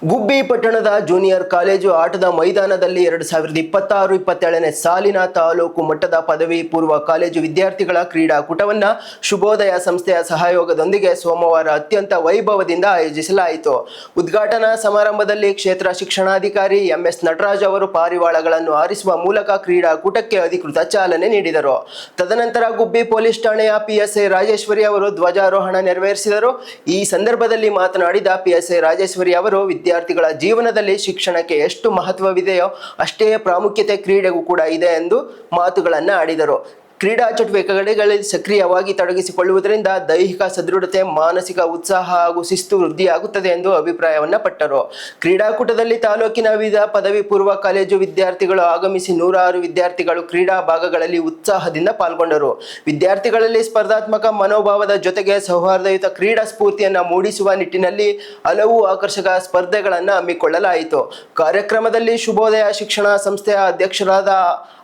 ಗುಬ್ಬಿ ಪಟ್ಟಣದ junior college ಆಟದ ಮೈದಾನದಲ್ಲಿ 2026-27ನೇ ಸಾಲಿನ ತಾಲೂಕು ಮಟ್ಟದ ಪದವಿ ಪೂರ್ವ ಕಾಲೇಜು ವಿದ್ಯಾರ್ಥಿಗಳ ಕ್ರೀಡಾಕೂಟವನ್ನು ಶುಭೋದಯ ಸಂಸ್ಥೆಯ ಸಹಯೋಗದೊಂದಿಗೆ ಸೋಮವಾರ ಅತ್ಯಂತ ವೈಭವದಿಂದ ಆಯೋಜಿಸಲಾಯಿತು. ಉದ್ಘಾಟನಾ ಸಮಾರಂಭದಲ್ಲಿ ಕ್ಷೇತ್ರ ಶಿಕ್ಷಣಾಧಿಕಾರಿ ಎಂಎಸ್ ನಟರಾಜ್ ಅವರು ಪಾರಿವಾಳಗಳನ್ನು ಹಾರಿಸುವ ಮೂಲಕ ಕ್ರೀಡಾಕೂಟಕ್ಕೆ ಅಧಿಕೃತ ಚಾಲನೆ ನೀಡಿದರು. ತದನಂತರ ಗುಬ್ಬಿ ಪೊಲೀಸ್ ಠಾಣೆಯ ಪಿಎಸ್ಐ ರಾಜೇಶ್ವರಿ ಅವರು ಧ್ವಜಾರೋಹಣ ನೆರವೇರಿಸಿದರು. ಈ ಸಂದರ್ಭದಲ್ಲಿ ಮಾತನಾಡಿದ ಪಿಎಸ್ಐ ರಾಜೇಶ್ವರಿ ಅವರು ವಿದ್ಯಾರ್ಥಿಗಳ ಜೀವನದಲ್ಲಿ ಶಿಕ್ಷಣಕ್ಕೆ ಎಷ್ಟು ಮಹತ್ವವಿದೆಯೋ ಅಷ್ಟೇ ಪ್ರಾಮುಖ್ಯತೆ ಕ್ರೀಡೆಗೂ ಕೂಡ ಇದೆ ಎಂದು ಮಾತುಗಳನ್ನು ಆಡಿದರು. ಕ್ರೀಡಾ ಚಟುವಟಿಕೆಗಳಲ್ಲಿ ಸಕ್ರಿಯವಾಗಿ ತೊಡಗಿಸಿಕೊಳ್ಳುವುದರಿಂದ ದೈಹಿಕ ಸದೃಢತೆ, ಮಾನಸಿಕ ಉತ್ಸಾಹ ಹಾಗೂ ಶಿಸ್ತು ವೃದ್ಧಿಯಾಗುತ್ತದೆ ಎಂದು ಅಭಿಪ್ರಾಯವನ್ನು ಪಟ್ಟರು. ಕ್ರೀಡಾಕೂಟದಲ್ಲಿ ತಾಲೂಕಿನ ವಿವಿಧ ಪದವಿ ಪೂರ್ವ ಕಾಲೇಜು ವಿದ್ಯಾರ್ಥಿಗಳು ಆಗಮಿಸಿ 106 ವಿದ್ಯಾರ್ಥಿಗಳು ಕ್ರೀಡಾ ಭಾಗಗಳಲ್ಲಿ ಉತ್ಸಾಹದಿಂದ ಪಾಲ್ಗೊಂಡರು. ವಿದ್ಯಾರ್ಥಿಗಳಲ್ಲಿ ಸ್ಪರ್ಧಾತ್ಮಕ ಮನೋಭಾವದ ಜೊತೆಗೆ ಸೌಹಾರ್ದಯುತ ಕ್ರೀಡಾ ಸ್ಫೂರ್ತಿಯನ್ನು ಮೂಡಿಸುವ ನಿಟ್ಟಿನಲ್ಲಿ ಹಲವು ಆಕರ್ಷಕ ಸ್ಪರ್ಧೆಗಳನ್ನು ಹಮ್ಮಿಕೊಳ್ಳಲಾಯಿತು. ಕಾರ್ಯಕ್ರಮದಲ್ಲಿ ಶುಭೋದಯ ಶಿಕ್ಷಣ ಸಂಸ್ಥೆಯ ಅಧ್ಯಕ್ಷರಾದ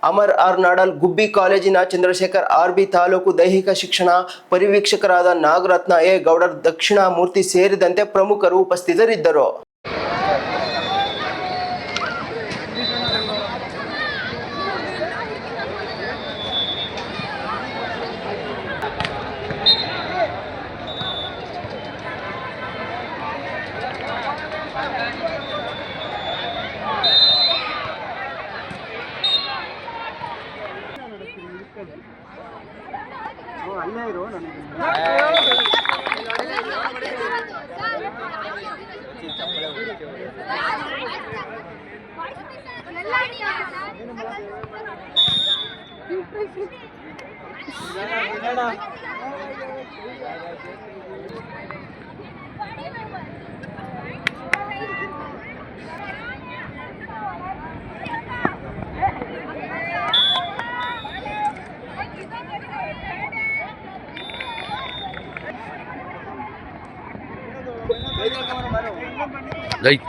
ಅಮರ್ ಆರ್ ನಾಡಲ್, ಗುಬ್ಬಿ ಕಾಲೇಜಿನ ಚಂದ್ರಶೇಖರ್ ಆರ್ಬಿ, ತಾಲೂಕು ದೈಹಿಕ ಶಿಕ್ಷಣ ಪರಿವೀಕ್ಷಕರಾದ ನಾಗರತ್ನ ಎ ಗೌಡರ್, ದಕ್ಷಿಣಾಮೂರ್ತಿ ಸೇರಿದಂತೆ ಪ್ರಮುಖರು ಉಪಸ್ಥಿತರಿದ್ದರು. ಅಲ್ಲೇ ಇರು ನನಗೆ Đây.